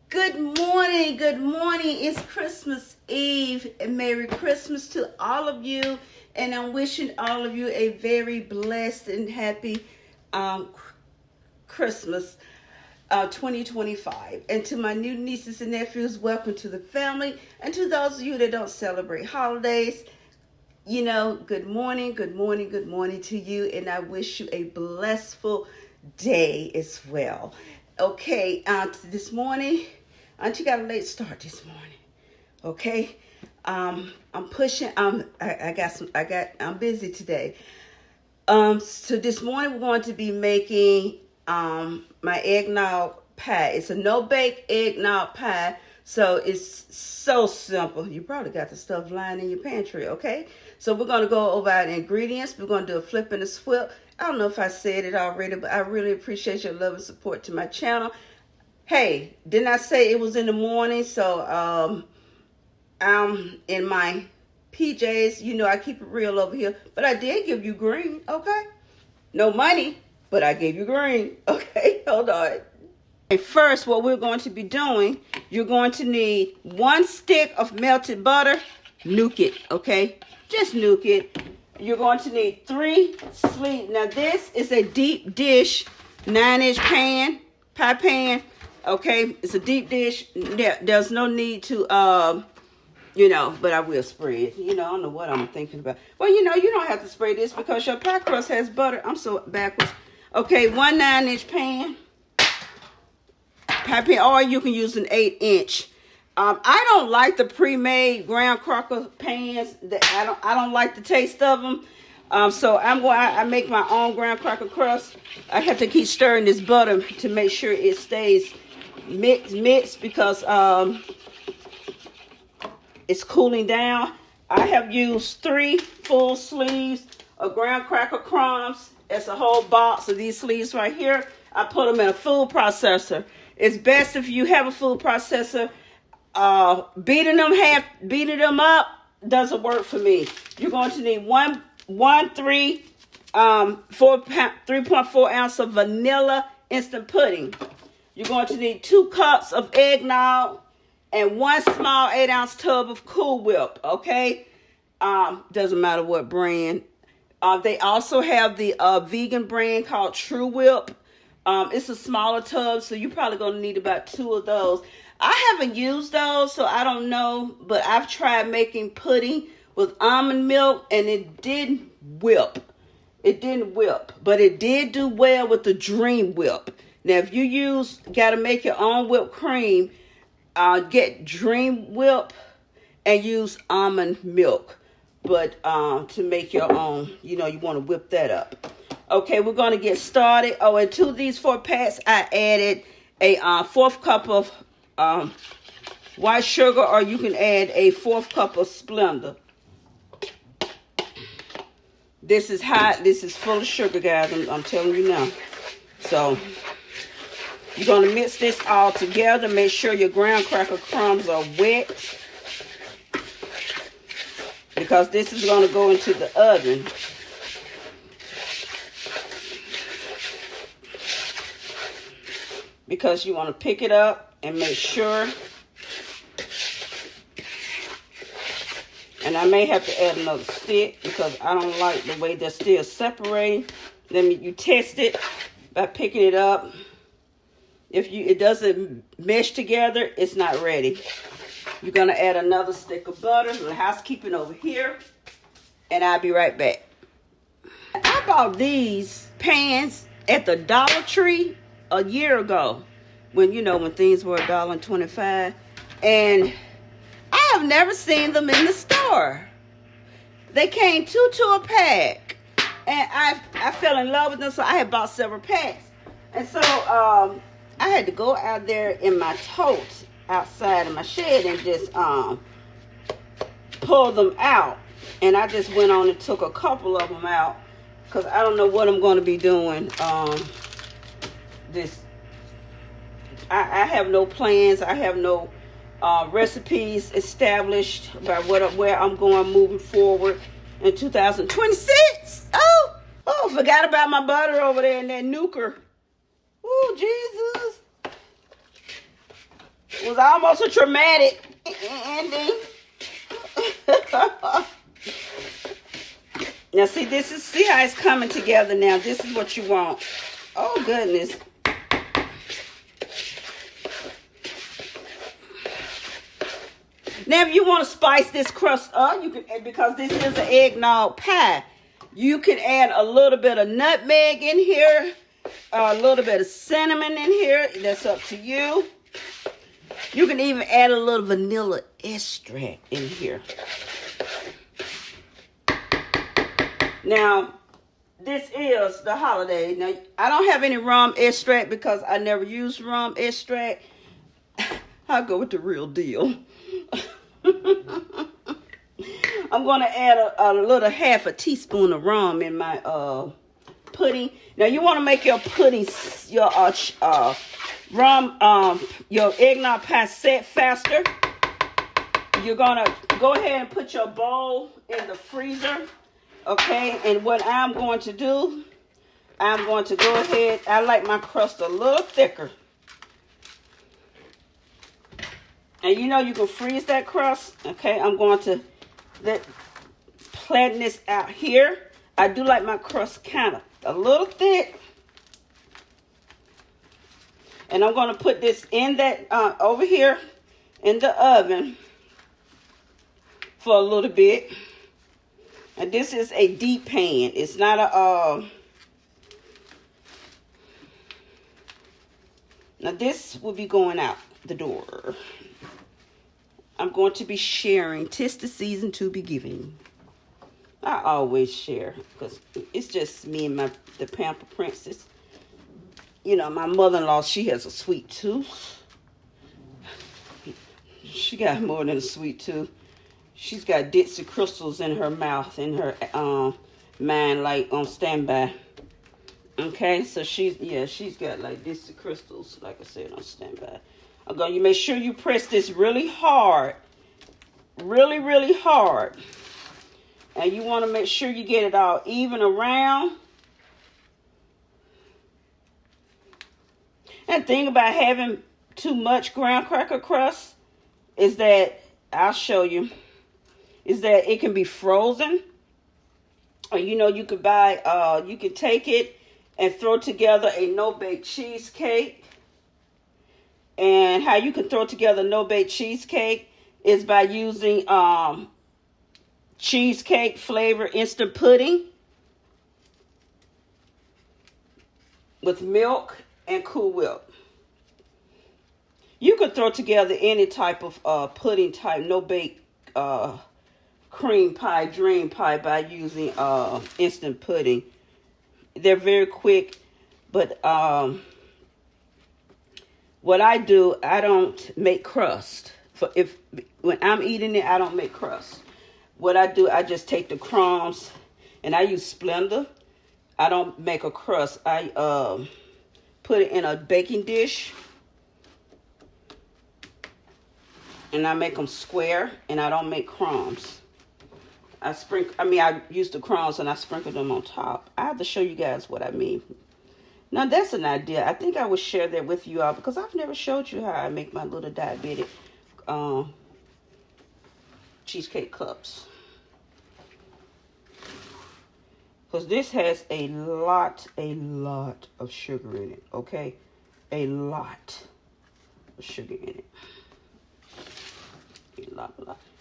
Good morning. Good morning. It's Christmas Eve, and Merry Christmas to all of you. And I'm wishing all of you a very blessed and happy Christmas 2025. And to my new nieces and nephews, welcome to the family. And to those of you that don't celebrate holidays, good morning, good morning, good morning to you. And I wish you a blissful day as well. Okay, this morning, Auntie got a late start this morning. Okay, I'm pushing. I'm busy today. So this morning we're going to be making my eggnog pie. It's a no-bake eggnog pie, so it's so simple. You probably got the stuff lying in your pantry. Okay, so we're going to go over our ingredients. We're going to do a flip and a swip. I don't know if I said it already, but I really appreciate your love and support to my channel. Hey, didn't I say it was in the morning? So I'm in my PJs. I keep it real over here. But I did give you green, okay? No money, but I gave you green. Okay, hold on. Okay, first, what we're going to be doing, you're going to need 1 stick of melted butter. Nuke it, okay? Just nuke it. You're going to need 3 sleeves. Now, this is a deep dish 9-inch pan, pie pan. Okay, it's a deep dish. There's no need to, but I will spray it. I don't know what I'm thinking about. Well, you don't have to spray this because your pie crust has butter. I'm so backwards. Okay, 1 9-inch pan, pie pan, or you can use an 8-inch. I don't like the pre-made graham cracker pans. I don't like the taste of them. So I make my own graham cracker crust. I have to keep stirring this butter to make sure it stays mixed because it's cooling down. I have used 3 full sleeves of graham cracker crumbs. It's a whole box of these sleeves right here. I put them in a food processor. It's best if you have a food processor. Beating them up doesn't work for me. You're going to need 3.4 ounce of vanilla instant pudding. You're going to need 2 cups of eggnog and 1 small 8-ounce tub of Cool Whip. Okay, doesn't matter what brand. They also have the vegan brand called True Whip. It's a smaller tub, so you're probably going to need about 2 of those. I haven't used those, so I don't know, but I've tried making pudding with almond milk, and it didn't whip. It didn't whip, but it did do well with the Dream Whip. Now, if you got to make your own whipped cream, get Dream Whip and use almond milk. But to make your own, you want to whip that up. Okay, we're going to get started. Oh, and to these 4 packs, I added a 1/4 cup of white sugar, or you can add a 1/4 cup of Splenda. This is hot. This is full of sugar, guys. I'm telling you now. So you're going to mix this all together. Make sure your graham cracker crumbs are wet, because this is going to go into the oven. Because you want to pick it up and make sure. And I may have to add another stick because I don't like the way they're still separating. You test it by picking it up. If it doesn't mesh together, it's not ready. You're going to add another stick of butter. The housekeeping over here. And I'll be right back. I bought these pans at the Dollar Tree a year ago, when things were $1.25, and I have never seen them in the store. They came 2 to a pack, and I fell in love with them, so I had bought several packs. And so I had to go out there in my totes outside of my shed and just pull them out. And I just went on and took a couple of them out because I don't know what I'm going to be doing. I have no plans. I have no recipes established about where I'm going moving forward in 2026. Oh, forgot about my butter over there in that nuker. Oh, Jesus. was almost a traumatic ending. Now see how it's coming together now. This is what you want. Oh goodness. Now if you want to spice this crust up, you can, because this is an eggnog pie, you can add a little bit of nutmeg in here, a little bit of cinnamon in here. That's up to you. You can even add a little vanilla extract in here. Now, this is the holiday. Now, I don't have any rum extract because I never use rum extract. I'll go with the real deal. I'm going to add a little half a teaspoon of rum in my pudding. Now, you want to make your pudding, your your eggnog pie set faster. You're going to go ahead and put your bowl in the freezer. Okay, and what I'm going to do, I'm going to go ahead. I like my crust a little thicker. And you know you can freeze that crust. Okay, I'm going to flatten this out here. I do like my crust kind of a little thick. And I'm going to put this in that, over here in the oven for a little bit. And this is a deep pan. It's not a, now this will be going out the door. I'm going to be sharing. 'Tis the season to be giving. I always share because it's just me and the Pamper Princess. You know, my mother-in-law, she has a sweet tooth. She got more than a sweet tooth. She's got Dixie crystals in her mouth, in her mind, like on standby. Okay, so she's got like Dixie crystals, like I said, on standby. You make sure you press this really hard, really, really hard. And you want to make sure you get it all even around. And the thing about having too much graham cracker crust is that, I'll show you, is that it can be frozen. Or, you know, you could buy, you can take it and throw together a no-bake cheesecake. And how you can throw together no-bake cheesecake is by using cheesecake flavor instant pudding with milk and Cool Whip. You could throw together any type of pudding type, no-bake cream pie, dream pie by using instant pudding. They're very quick, but what I do, I don't make crust. When I'm eating it, I don't make crust. What I do, I just take the crumbs, and I use Splenda. I don't make a crust. I put it in a baking dish, and I make them square, and I don't make crumbs. I use the crumbs and I sprinkle them on top. I have to show you guys what I mean. Now that's an idea. I think I would share that with you all because I've never showed you how I make my little diabetic cheesecake cups. Because this has a lot of sugar in it, okay? A lot of sugar in it. A lot.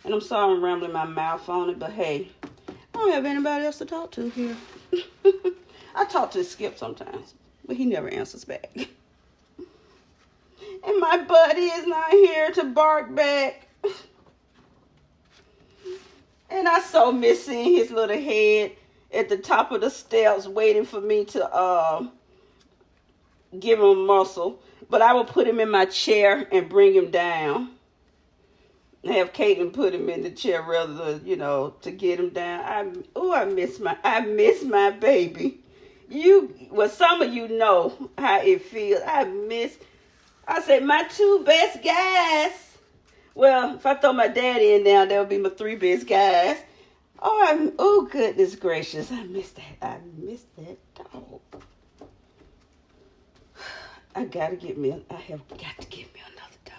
And I'm sorry I'm rambling my mouth on it, but hey, I don't have anybody else to talk to here. I talk to Skip sometimes, but he never answers back. And my buddy is not here to bark back. And I so miss seeing his little head at the top of the steps waiting for me to give him a muscle. But I will put him in my chair and bring him down. Have Caitlin put him in the chair rather than, you know, to get him down. I miss my baby. Some of you know how it feels. I said my two best guys. Well, if I throw my daddy in there, that would be my three best guys. Oh, goodness gracious. I miss that dog. I have got to get me another dog.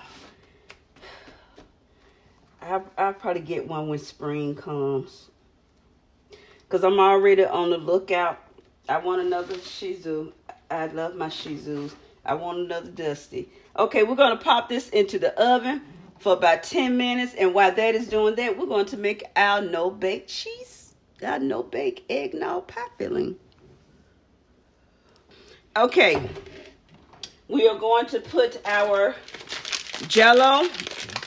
I'll probably get one when spring comes. Because I'm already on the lookout. I want another Shih Tzu. I love my Shih Tzus. I want another Dusty. Okay, we're going to pop this into the oven for about 10 minutes. And while that is doing that, we're going to make our no-bake cheese. Our no-bake eggnog pie filling. Okay. We are going to put our Jell-O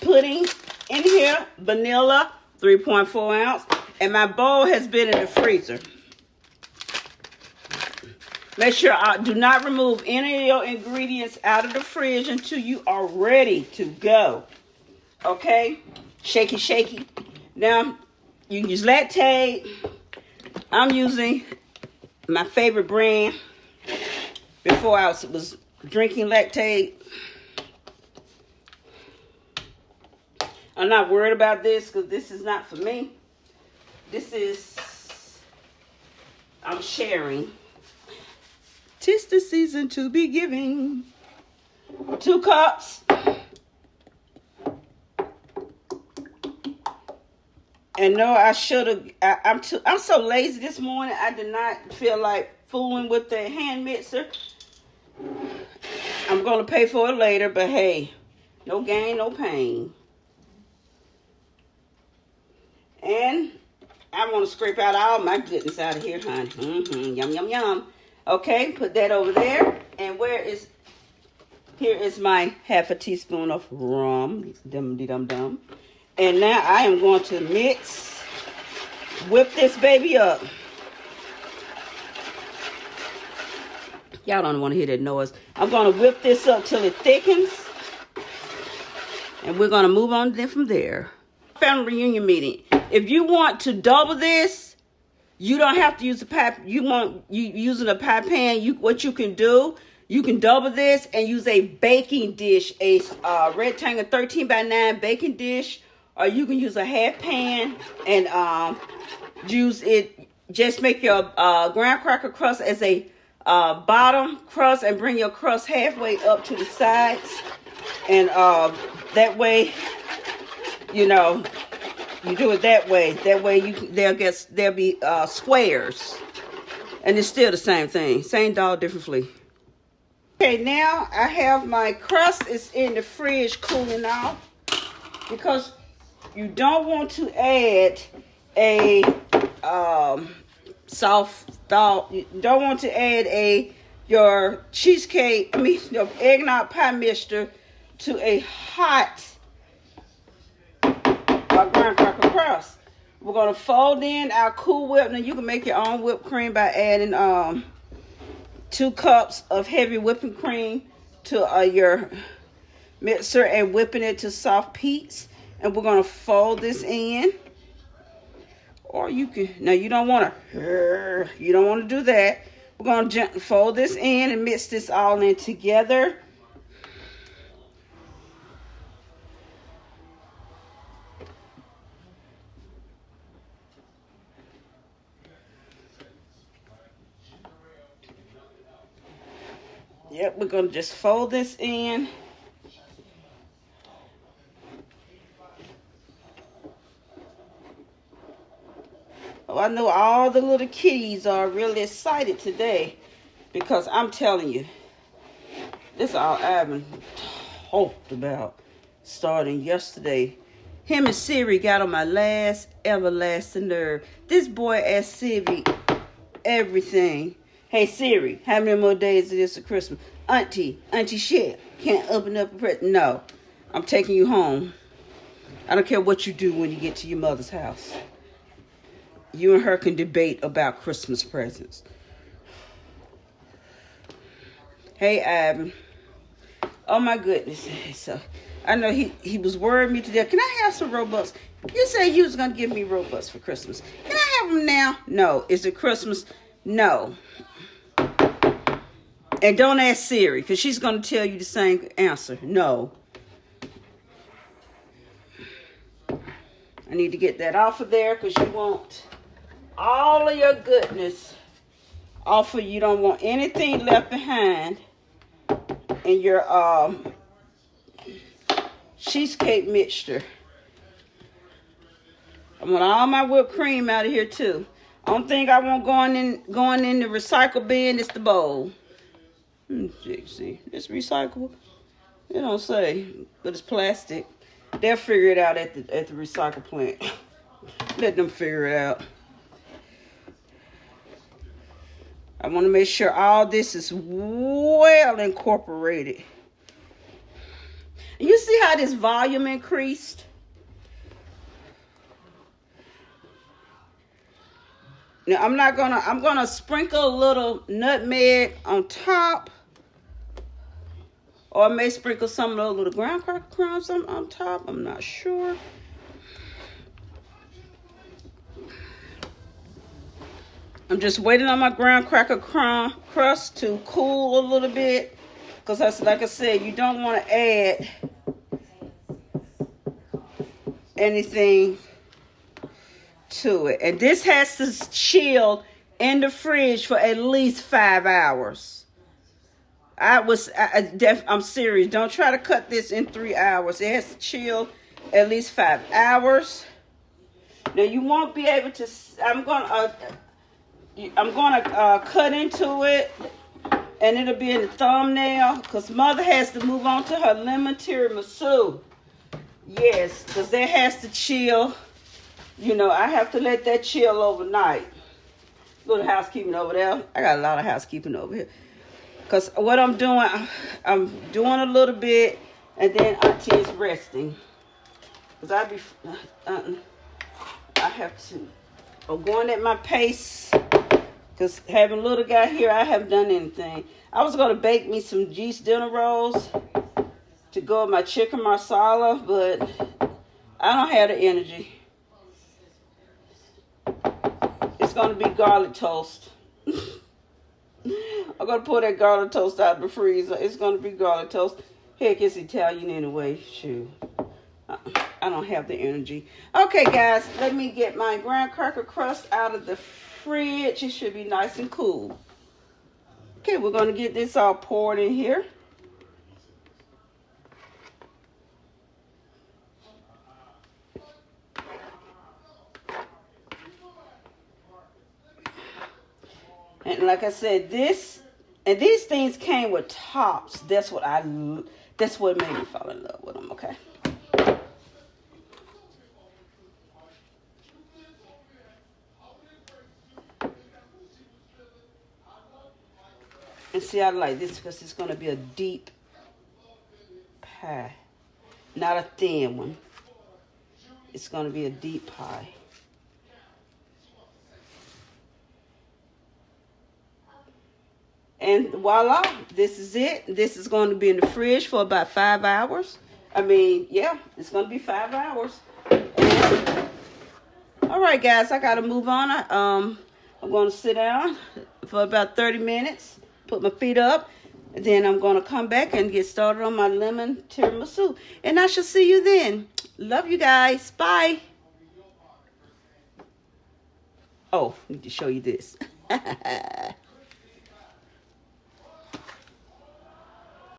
pudding in here. Vanilla, 3.4 ounce. And my bowl has been in the freezer. Make sure do not remove any of your ingredients out of the fridge until you are ready to go. Okay? Shaky, shaky. Now, you can use Lactaid. I'm using my favorite brand. Before I was drinking Lactaid. I'm not worried about this because this is not for me. This is, I'm sharing. 'Tis the season to be giving. 2 cups. And no, I should have, I'm so lazy this morning. I did not feel like fooling with the hand mixer. I'm going to pay for it later, but hey, no gain, no pain. And I want to scrape out all my goodness out of here, honey. Yum, yum, yum. Okay, put that over there. And here is my half a teaspoon of rum. Dum-de-dum-dum. And now I am going to whip this baby up. Y'all don't want to hear that noise. I'm going to whip this up till it thickens. And we're going to move on then from there. Family reunion meeting. If you want to double this, you don't have to use a pie. You using a pie pan. What you can do, you can double this and use a baking dish, a rectangle 13 by 9 baking dish, or you can use a half pan and use it. Just make your graham cracker crust as a bottom crust and bring your crust halfway up to the sides, and that way, you know. You do it that way. That way there'll be squares. And it's still the same thing. Same dough, different flea. Okay, now I have my crust is in the fridge cooling off. Because you don't want to add a soft dough. You don't want to add your your eggnog pie mixture to a hot graham cracker crust. We're going to fold in our Cool Whip. Now you can make your own whipped cream by adding 2 cups of heavy whipping cream to your mixer and whipping it to soft peaks. And we're going to fold this in. Or you can, now you don't want to do that. We're going to gently fold this in and mix this all in together. Yep, we're going to just fold this in. Oh, I know all the little kitties are really excited today because I'm telling you, this is all I've been talked about starting yesterday. Him and Siri got on my last everlasting nerve. This boy asked Siri everything. Hey Siri, how many more days it is to Christmas? Auntie shit, can't open up a present. No, I'm taking you home. I don't care what you do when you get to your mother's house. You and her can debate about Christmas presents. Hey Ivan. Oh my goodness. So I know he was worried me to death. Can I have some Robux? You said you was gonna give me Robux for Christmas. Can I have them now? No. Is it Christmas? No. And don't ask Siri, because she's going to tell you the same answer. No. I need to get that off of there, because you want all of your goodness off of you. You don't want anything left behind in your cheesecake mixture. I want all my whipped cream out of here too. Only thing I want going in the recycle bin is the bowl. See, it's recyclable. It don't say, but it's plastic. They'll figure it out at the recycle plant. Let them figure it out. I want to make sure all this is well incorporated. You see how this volume increased? Now I'm gonna sprinkle a little nutmeg on top. Or I may sprinkle some of those little ground cracker crumbs on top. I'm not sure. I'm just waiting on my ground cracker crust to cool a little bit. Because like I said, you don't want to add anything to it. And this has to chill in the fridge for at least 5 hours. I'm serious. Don't try to cut this in 3 hours. It has to chill at least 5 hours. Now you won't be able to. I'm gonna cut into it, and it'll be in the thumbnail. Cause Mother has to move on to her lemon tiramisu. Yes, cause that has to chill. You know, I have to let that chill overnight. Little housekeeping over there. I got a lot of housekeeping over here. Because what I'm doing a little bit, and then Auntie's resting. Because I have to, I'm going at my pace. Because having little guy here, I haven't done anything. I was going to bake me some cheese dinner rolls to go with my chicken marsala, but I don't have the energy. It's going to be garlic toast. I'm going to pull that garlic toast out of the freezer. It's going to be garlic toast. Heck, it's Italian anyway. Shoot. I don't have the energy. Okay, guys. Let me get my graham cracker crust out of the fridge. It should be nice and cool. Okay, we're going to get this all poured in here. And like I said, these things came with tops. That's what made me fall in love with them, okay? And see, I like this because it's going to be a deep pie, not a thin one. It's going to be a deep pie. And voila, this is it. This is going to be in the fridge for about 5 hours. I mean, yeah, it's going to be 5 hours. And, all right, guys, I got to move on. I'm going to sit down for about 30 minutes, put my feet up, and then I'm going to come back and get started on my lemon tiramisu. And I shall see you then. Love you guys. Bye. Oh, I need to show you this.